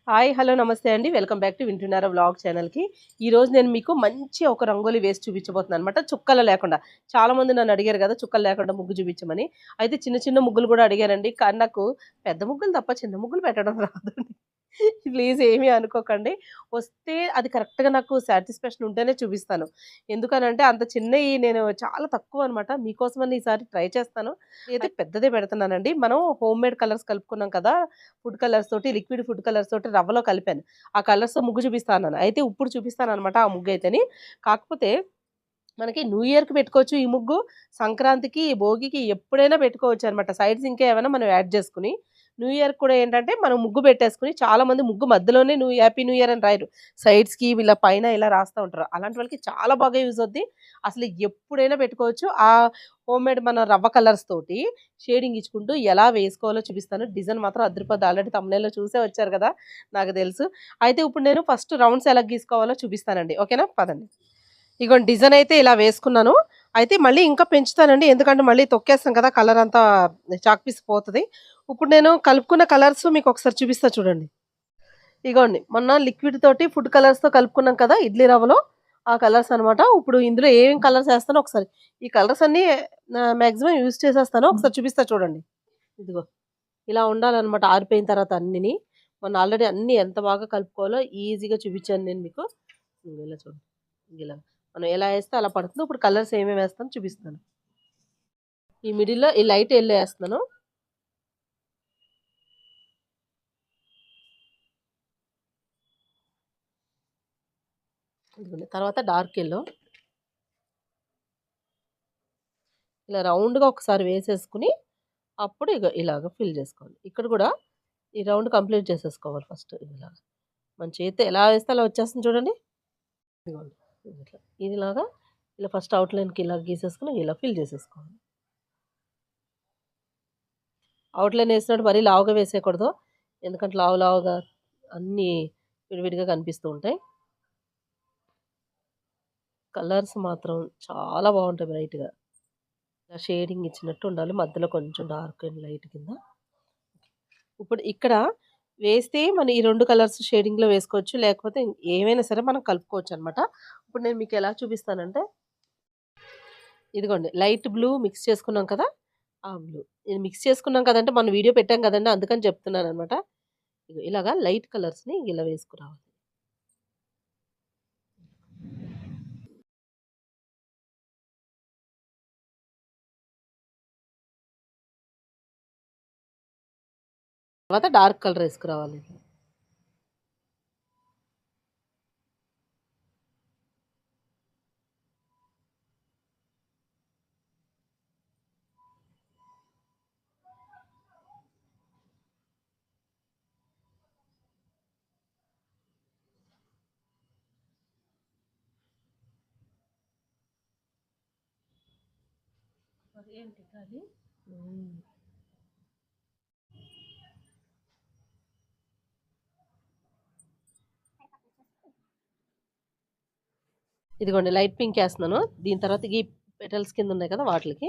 Hi hello నమస్తే అండి. Welcome back to వింటున్నారా వ్లాగ్ ఛానల్‌కి. ఈరోజు నేను మీకు మంచి ఒక రంగోలి వేసి చూపించబోతున్నాను అనమాట. చుక్కలు లేకుండా. చాలామంది నన్ను అడిగారు కదా! చుక్కలు లేకుండా ముగ్గు చూపించమని. అయితే చిన్న చిన్న ముగ్గులు కూడా అడిగారండి. కానీ నాకు పెద్ద ముగ్గులు తప్ప చిన్న ముగ్గులు పెట్టడం రాదండి. ప్లీజ్ ఏమీ అనుకోకండి. వస్తే అది కరెక్ట్‌గా నాకు సాటిస్ఫాక్షన్ ఉంటేనే చూపిస్తాను. ఎందుకనంటే అంత చిన్నయి నేను చాలా తక్కువనమాట. మీకోసమని ఈసారి ట్రై చేస్తాను. అయితే పెద్దదే పెడుతున్నానండి. మనం హోమ్‌మేడ్ కలర్స్ కలుపుకున్నాం కదా! ఫుడ్ కలర్స్ తోటి లిక్విడ్ ఫుడ్ కలర్స్ తోటి రవ్వలో కలిపాను. ఆ కలర్స్‌తో ముగ్గు చూపిస్తా అన్నాను. అయితే ఇప్పుడు చూపిస్తాననమాట ఆ ముగ్గయితేని. కాకపోతే మనకి న్యూ ఇయర్‌కి పెట్టుకోవచ్చు ఈ ముగ్గు. సంక్రాంతికి, భోగికి ఎప్పుడైనా పెట్టుకోవచ్చనమాట. సైడ్స్ ఇంకా ఏమైనా మనం యాడ్ చేసుకొని. న్యూ ఇయర్‌కి కూడా ఏంటంటే మనం ముగ్గు పెట్టేసుకొని చాలామంది ముగ్గు మధ్యలోనే హ్యాపీ న్యూ ఇయర్ అని రాయరు. సైడ్స్‌కి ఇలా పైన ఇలా రాస్తా ఉంటారు. అలాంటి వాళ్ళకి చాలా బాగా యూజ్ అవుద్ది. అసలు ఎప్పుడైనా పెట్టుకోవచ్చు. హోమ్‌మేడ్ మన రవ్వ కలర్స్ తోటి షేడింగ్ ఇచ్చుకుంటూ ఎలా వేసుకోవాలో చూపిస్తాను. డిజైన్ మాత్రం అదిరిపోద్ది. ఆల్రెడీ థంబ్‌నెయిల్‌లో చూసే వచ్చారు కదా! నాకు తెలుసు. అయితే ఇప్పుడు నేను ఫస్ట్ రౌండ్స్ ఎలా గీసుకోవాలో చూపిస్తానండి. ఓకేనా? పదండి. ఇగోండి డిజైన్ అయితే ఇలా వేసుకున్నాను. అయితే మళ్ళీ ఇంకా పెంచుతానండి. ఎందుకంటే మళ్ళీ తొక్కేస్తాం కదా! కలర్ అంతా చాక్ పీస్ పోతది. ఇప్పుడు నేను కలుపుకున్న కలర్స్ మీకొకసారి చూపిస్తా చూడండి. ఇగోండి మొన్న లిక్విడ్ తోటి ఫుడ్ కలర్స్‌తో కలుపుకున్నాం కదా! ఇడ్లీ రవ్వలో ఆ కలర్స్ అనమాట. ఇప్పుడు ఇందులో ఏమేం కలర్స్ ఏస్తానో ఒకసారి ఈ కలర్స్ అన్నీ మాక్సిమం యూజ్ చేసేస్తాను. ఒకసారి చూపిస్తా చూడండి. ఇదిగో ఇలా ఉండాలనమాట ఆరిపోయిన తర్వాత అన్నిని. మొన్న ఆల్రెడీ అన్నీ ఎంత బాగా కలుపుకోవాలో ఈజీగా చూపిచ్చాను నేను మీకు. ఇదిగో ఇలా చూడండి. ఇలా మనం ఎలా ఏస్తే అలా పడుతుందో ఇప్పుడు కలర్స్ ఏమేమి వేస్తానో చూపిస్తాను. ఈ మిడిల్‌లో ఈ లైట్ యెల్లో ఏస్తున్నాను. ఇదిగోండి. తర్వాత డార్క్ యెల్లో ఇలా రౌండ్‌గా ఒకసారి వేసేసుకొని అప్పుడు ఇలాగ ఫిల్ చేసుకోవాలి. ఇక్కడ కూడా ఈ రౌండ్ కంప్లీట్ చేసేసుకోవాలి ఫస్ట్ ఇలాగ. మన చేత్తో ఎలా వేస్తే అలా వచ్చేస్తుంది చూడండి. ఇదిగోండి. ఇట్లా ఇదిలాగా ఇలా ఫస్ట్ అవుట్‌లైన్‌కి ఇలా గీసేసుకొని ఇలా ఫిల్ చేసేసుకోవాలి. అవుట్‌లైన్ ఏసినప్పుడు మరీ లావుగా వేసేయకూడదు. ఎందుకంటే లావు లావుగా అన్నీ విడివిడిగా కనిపిస్తూ ఉంటాయి. కలర్స్ మాత్రం చాలా బావుంటాయి బ్రైట్‌గా. ఇలా షేడింగ్ ఇచ్చినట్టు ఉండాలి. మధ్యలో కొంచెం డార్క్ అండ్ లైట్ కింద. ఇప్పుడు ఇక్కడ వేస్తే మన ఈ 2 కలర్స్ షేడింగ్‌లో వేసుకోవచ్చు. లేకపోతే ఏమైనా సరే మనం కలుపుకోవచ్చనమాట. ఇప్పుడు నేను మీకు ఎలా చూపిస్తానంటే ఇదిగోండి లైట్ బ్లూ మిక్స్ చేసుకున్నాం కదా! ఆ బ్లూ. ఇది మిక్స్ చేసుకున్నాం కదంటే మనం వీడియో పెట్టాం కదండీ! అందుకని చెప్తున్నాననమాట. ఇలాగా లైట్ కలర్స్‌ని ఇలా వేసుకురావాలి. తర్వాత డార్క్ కలర్ ఏసుకురావాలి. ఏంటి అది? హ్మ్. ఇదిగోండి లైట్ పింక్ ఏస్తున్నాను. దీని తర్వాత ఈ పెటల్స్ కింద ఉన్నాయి కదా! వాటిలకి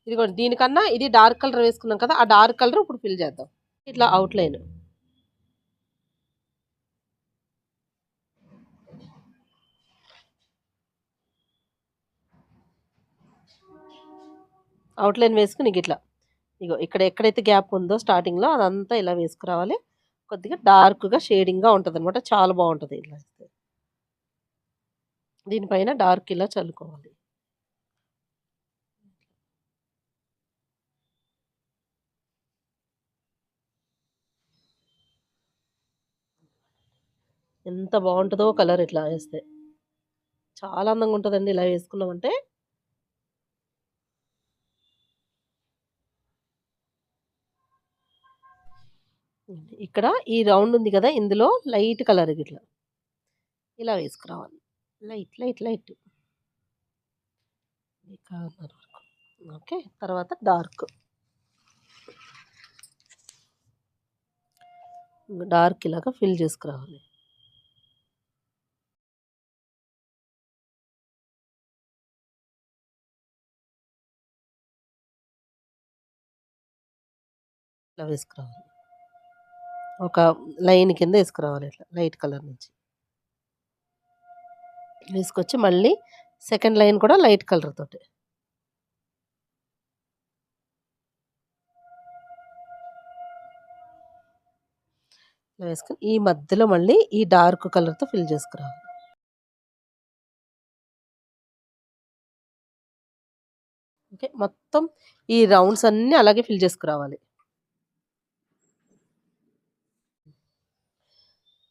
ఇదిగోండి దీనికన్నా ఇది డార్క్ కలర్ వేసుకున్నాం కదా! ఆ డార్క్ కలర్ ఇప్పుడు ఫిల్ చేద్దాం. ఇట్లా అవుట్‌లైన్. అవుట్‌లైన్ వేసుకొని ఇగిట్లా. ఇక్కడ ఎక్కడైతే గ్యాప్ ఉందో స్టార్టింగ్‌లో అదంతా ఇలా వేసుకురావాలి. కొద్దిగా డార్క్‌గా షేడింగ్‌గా ఉంటదనమాట. చాలా బావుంటది ఇలా ఏస్తే. దీనిపైన డార్క్ ఇలా చల్లుకోవాలి. ఎంత బావుంటదో కలర్ ఇట్లా ఏస్తే. చాలా అందంగా ఉంటదండి ఇలా వేసుకున్నామంటే. ఇక్కడ ఈ రౌండ్ ఉంది కదా! ఇందులో లైట్ కలర్ గిట్లా. ఇలా వేసుకురావాలి. Light, light, light. ఈ కార్నర్ వరకు. ఓకే, తర్వాత డార్క్ ఇలాగా ఫిల్ చేసుకురావాలి. ఇలా వేసుకురావాలి. ఒక లైన్ కింద వేసుకురావాలి, ఇట్లా లైట్ కలర్ నుంచి వేసుకొచ్చి మళ్ళీ సెకండ్ లైన్ కూడా లైట్ కలర్ తోటి ఇలా వేసుకొని ఈ మధ్యలో మళ్ళీ ఈ డార్క్ కలర్తో ఫిల్ చేసుకురావాలి. ఓకే, మొత్తం ఈ రౌండ్స్ అన్నీ అలాగే ఫిల్ చేసుకురావాలి.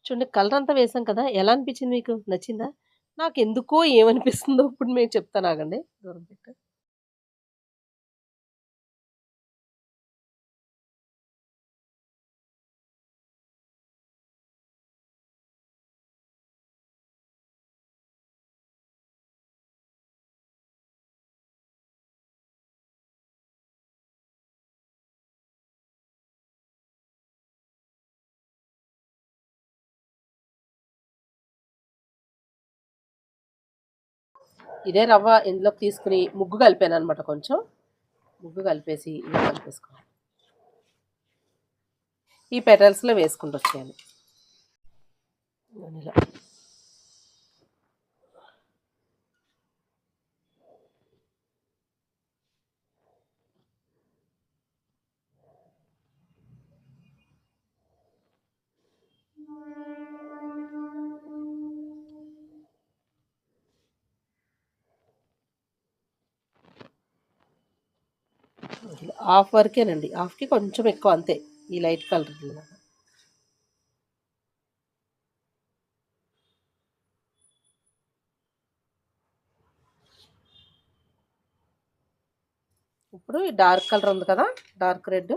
చూడండి, కలర్ అంతా వేసాం కదా, ఎలా అనిపించింది మీకు? నచ్చిందా? నాకు ఎందుకో ఏమనిపిస్తుందో ఇప్పుడు నేను చెప్తాను, ఆగండి, దూరం పెట్టు. ఇదే రవ్వ ఇందులోకి తీసుకుని ముగ్గు కలిపాను అనమాట. కొంచెం ముగ్గు కలిపేసి ఇలా కలిపేసుకోవాలి. ఈ పెటల్స్లో వేసుకుంటూ వచ్చేయాలి. ఇలా హాఫ్ వరకేనండి, హాఫ్కి కొంచెం ఎక్కువ అంతే. ఈ లైట్ కలర్ ఇప్పుడు ఈ డార్క్ కలర్ ఉంది కదా, డార్క్ రెడ్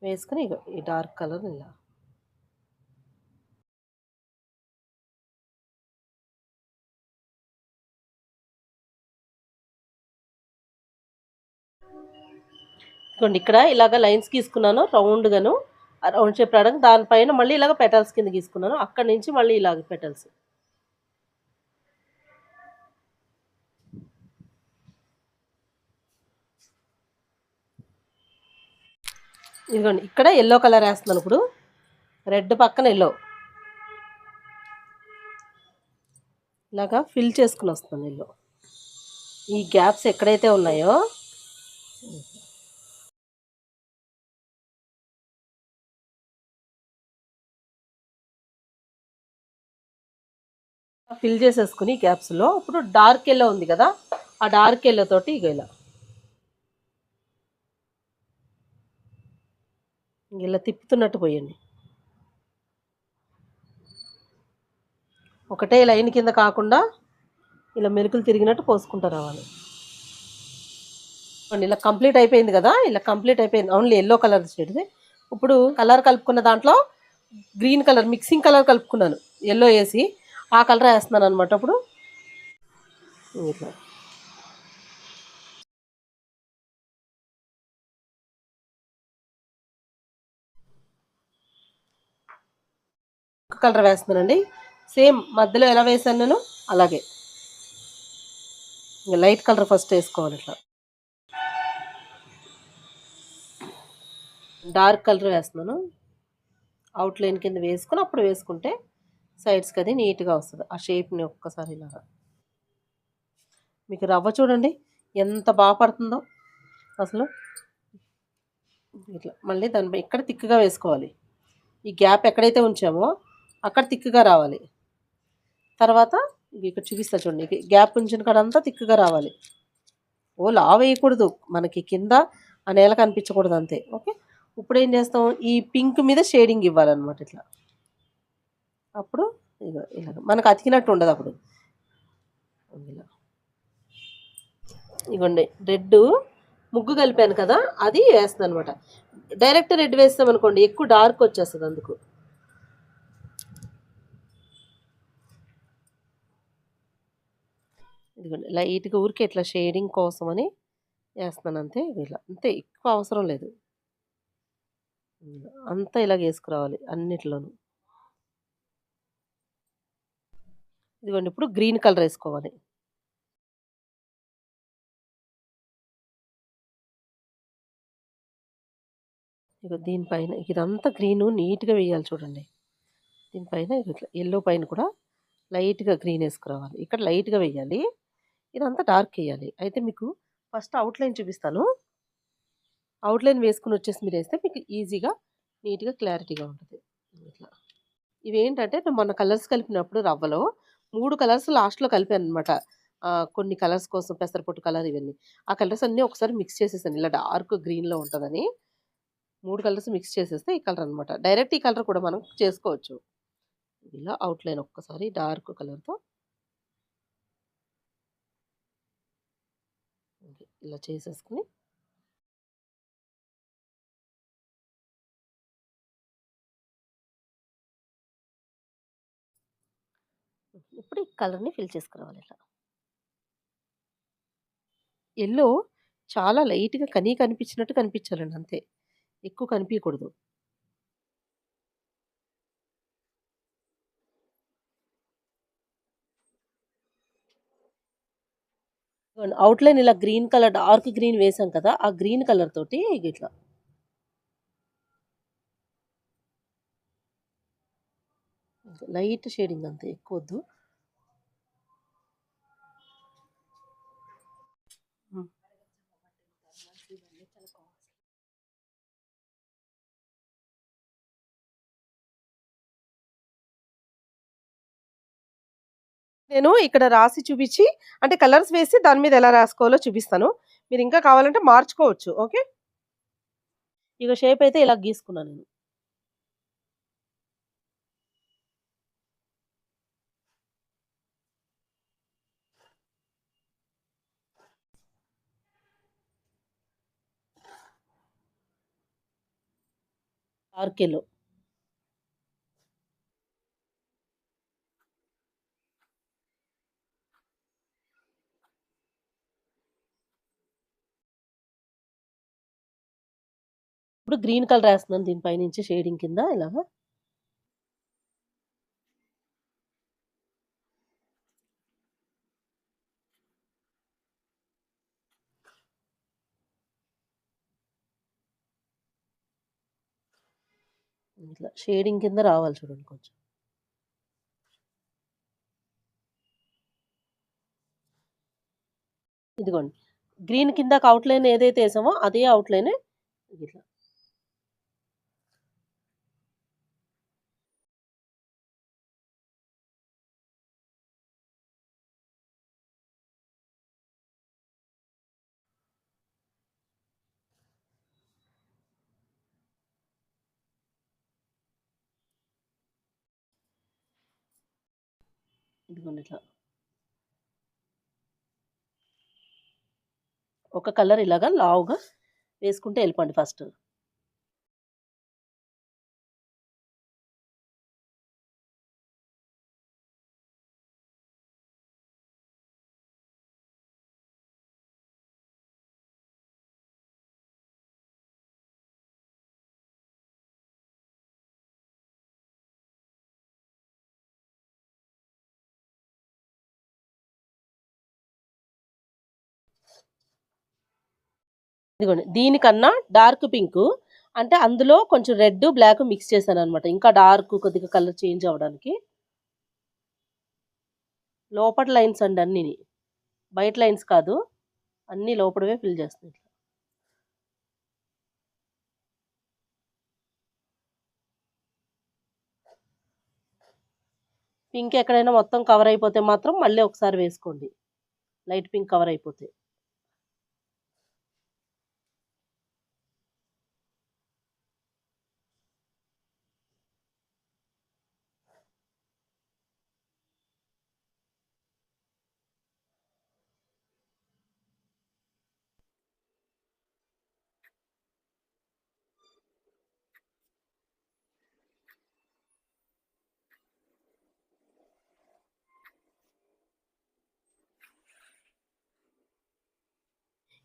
వేసుకుని ఈ డార్క్ కలర్ ఇలా ఇదిగోండి, ఇక్కడ ఇలాగ లైన్స్ గీసుకున్నాను రౌండ్గాను, రౌండ్ షేప్ రావడానికి. దానిపైన మళ్ళీ ఇలాగ పెటల్స్ కింద గీసుకున్నాను, అక్కడి నుంచి మళ్ళీ ఇలాగ పెటల్స్. ఇదిగోండి, ఇక్కడ ఎల్లో కలర్ వేస్తున్నాను. ఇప్పుడు రెడ్ పక్కన ఎల్లో ఇలాగా ఫిల్ చేసుకుని వస్తాను. ఎల్లో ఈ గ్యాప్స్ ఎక్కడైతే ఉన్నాయో ఫిల్ చేసేసుకుని గ్యాప్స్లో ఇప్పుడు డార్క్ ఎల్లో ఉంది కదా, ఆ డార్క్ ఎల్లో తోటి ఇలా ఇలా తిప్పుతున్నట్టు పోయండి. ఒకటే లైన్ కింద కాకుండా ఇలా మెరుకులు తిరిగినట్టు పోసుకుంటూ రావాలి. ఇలా కంప్లీట్ అయిపోయింది కదా, ఇలా కంప్లీట్ అయిపోయింది. ఓన్లీ ఎల్లో కలర్ షేడ్ది. ఇప్పుడు కలర్ కలుపుకున్న దాంట్లో గ్రీన్ కలర్ మిక్సింగ్ కలర్ కలుపుకున్నాను, ఎల్లో వేసి ఆ కలర్ వేస్తున్నాను అనమాట. ఇప్పుడు ఇట్లా కలర్ వేస్తున్నానండి. సేమ్ మధ్యలో ఎలా వేసాను నేను అలాగే లైట్ కలర్ ఫస్ట్ వేసుకోవాలి. ఇట్లా డార్క్ కలర్ వేస్తున్నాను, అవుట్లైన్ కింద వేసుకుని అప్పుడు వేసుకుంటే సైడ్స్కి అది నీట్గా వస్తుంది. ఆ షేప్ని ఒక్కసారి ఇలాగా. మీకు రవ్వ చూడండి ఎంత బాగా పడుతుందో అసలు. ఇట్లా మళ్ళీ దానిపై ఇక్కడ తిక్కుగా వేసుకోవాలి. ఈ గ్యాప్ ఎక్కడైతే ఉంచామో అక్కడ తిక్కుగా రావాలి. తర్వాత ఇక్కడ చూపిస్తా చూడండి, గ్యాప్ ఉంచిన కాడ అంతా తిక్కుగా రావాలి. ఓ లావ్ వేయకూడదు, మనకి కింద ఆ నేల కనిపించకూడదు అంతే. ఓకే, ఇప్పుడు ఏం చేస్తాం, ఈ పింక్ మీద షేడింగ్ ఇవ్వాలన్నమాట. ఇట్లా అప్పుడు ఇలా మనకు అతికినట్టు ఉండదు. అప్పుడు ఇలా ఇవ్వండి, రెడ్ ముగ్గు కలిపాను కదా అది వేస్తుంది అనమాట. డైరెక్ట్ రెడ్ వేస్తాం అనుకోండి ఎక్కువ డార్క్ వచ్చేస్తుంది. అందుకు ఇదిగోండి లైట్‌గా ఊరికే ఇట్లా షేడింగ్ కోసమని ఏస్తున్నాను అంతే. ఇలా అంతే ఎక్కువ అవసరం లేదు. అంతా ఇలాగేసుకురావాలి అన్నిటిలోనూ. ఇదిగోండి ఇప్పుడు గ్రీన్ కలర్ ఏసుకోవాలి. ఇగో దీనిపైన ఇదంతా గ్రీను నీట్‌గా వేయాలి చూడండి. దీనిపైన ఇట్లా యెల్లో పైన కూడా లైట్‌గా గ్రీన్ ఏసుకురావాలి. ఇక్కడ లైట్‌గా వేయాలి. ఇదంతా డార్కెయ్యాలి. అయితే మీకు ఫస్ట్ ఔట్‌లైన్ చూపిస్తాను. ఔట్‌లైన్ వేసుకొనొచ్చేసి మీరేస్తే మీకు ఈజీగా, నీట్‌గా, క్లారిటీగా ఉంటది. ఇట్లా. ఇవేంటంటే నేను మొన్న కలర్స్ కలిపినప్పుడు రవ్వలో 3 కలర్స్ లాస్ట్‌లో కలిపాననమాట. కొన్ని కలర్స్ కోసం పెసరపొట్టు కలర్ ఇవన్నీ. ఆ కలర్స్ అన్నీ ఒకసారి మిక్స్ చేసేసాను. ఇలా డార్క్ గ్రీన్‌లో ఉంటదని. 3 కలర్స్ మిక్స్ చేసేస్తే ఈ కలర్ అనమాట. డైరెక్ట్ ఈ కలర్ కూడా మనం చేసుకోవచ్చు. ఇలా ఔట్‌లైన్ ఒక్కసారి డార్క్ కలర్‌తో ఇలా చేసేసుకొని ఇప్పుడు ఈ కలర్‌ని ఫిల్ చేసుకురావాలి ఇట్లా. యెల్లో చాలా లైట్‌గా కనిపించినట్టు కనిపించాలండి అంతే. ఎక్కువ కనిపియకూడదు. ఔట్‌లైన్ ఇలా గ్రీన్ కలర్ డార్క్ గ్రీన్ వేసాం కదా! ఆ గ్రీన్ కలర్ తోటి ఇట్లా లైట్ షేడింగ్ అంతే ఎక్కువొద్దు. హ్మ్. నేను ఇక్కడ రాసి చూపించి అంటే కలర్స్ వేసి దాని మీద ఎలా రాసుకోవాలో చూపిస్తాను. మీరింకా కావాలంటే మార్చుకోవచ్చు. ఓకే. ఇగ షేప్ అయితే ఇలా గీసుకున్నాను నేను. Dark yellow. ఇప్పుడు గ్రీన్ కలర్ ఏస్తున్నాను దీని పైనుంచి షేడింగ్ కింద ఇలాగా. ఇట్లా షేడింగ్ కింద రావాలి చూడండి కొంచెం. ఇదిగోండి. గ్రీన్ కిందకి ఔట్‌లైన్ ఏదైతే ఏసామో అదే ఔట్‌లైనే ఇట్లా. ఇదిగోండి ఇట్లా. ఒక కలర్ ఇలాగా లావుగా వేసుకుంటూ ఎళ్ళిపోండి ఫస్ట్. ఇదిగోండి. దీనికన్నా డార్క్ పింకు అంటే అందులో కొంచెం రెడ్, బ్లాక్ మిక్స్ చేశాననమాట. ఇంకా డార్క్ కొద్దిగా కలర్ చేంజ్ అవ్వడానికి. లోపట లైన్స్ అండి అన్నీని. బయట లైన్స్ కాదు. అన్నీ లోపడివే ఫిల్ చేస్తున్నా. పింక్ ఎక్కడైనా మొత్తం కవర్ అయిపోతే మాత్రం మళ్ళీ ఒకసారి వేసుకోండి. లైట్ పింక్ కవర్ అయిపోతే.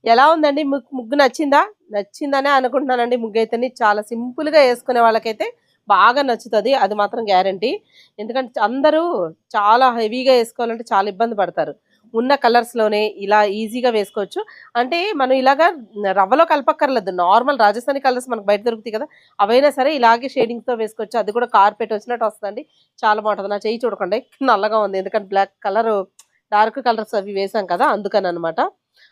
ఎలా ఉందండి? ముగ్గు నచ్చిందా? నచ్చిందనే అనుకుంటున్నానండి. ముగ్గైతేని చాలా సింపుల్‌గా యేసుకునే వాళ్ళకైతే బాగా నచ్చుతది. అది మాత్రం గ్యారంటీ. ఎందుకంటే అందరూ చాలా హెవీగా యేసుకోవాలంటే చాలా ఇబ్బంది పడతారు. ఉన్న కలర్స్‌లోనే ఇలా ఈజీగా వేసుకోవచ్చు. అంటే మనం ఇలాగా రవ్వలో కలపక్కర్లేదు. నార్మల్ రాజస్థానీ కలర్స్ మనకు బయట దొరుకుతాయి కదా! అవైనా సరే ఇలాగే షేడింగ్స్‌తో వేసుకోవచ్చు. అది కూడా కార్పెట్ వచ్చినట్టు వస్తదండి. చాలా బావుంటది. నా చెయ్యి చూడకండి నల్లగా ఉంది. ఎందుకంటే బ్లాక్ కలరు డార్క్ కలర్స్ అవి వేసాం కదా! అందుకననమాట.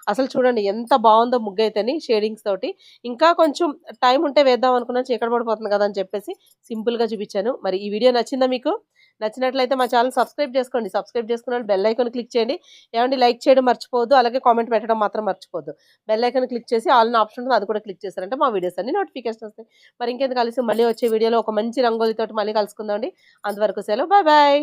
అసలు చూడండి ఎంత బావుందో ముగ్గైతేని షేడింగ్స్ తోటి. ఇంకా కొంచెం టైం ఉంటే వేద్దాం అనుకున్నాను. చీకటి పడిపోతుంది కదా! అని చెప్పేసి సింపుల్‌గా చూపిచ్చాను. మరి ఈ వీడియో నచ్చిందా మీకు? నచ్చినట్లయితే మా ఛానెల్ సబ్స్క్రైబ్ చేసుకోండి. సబ్స్క్రైబ్ చేసుకున్నోళ్ళు బెల్ ఐకాన్ క్లిక్ చేయండి. ఏవండీ లైక్ చేయడం మర్చిపోవద్దు. అలాగే కామెంట్ పెట్టడం మాత్రం మర్చిపోవద్దు. బెల్ ఐకాన్ క్లిక్ చేసి ఆల్ అనే ఆప్షన్ ఉంటుంది. అది కూడా క్లిక్ చేశారంటే మా వీడియోస్ అన్నీ నోటిఫికేషన్ వస్తాయి. మరి ఇంకెందుకు ఆలస్యం మళ్ళీ వచ్చే వీడియోలో ఒక మంచి రంగోలితోటి మళ్ళీ కలుసుకుందామండి. అంతవరకు సెలవు. Bye bye.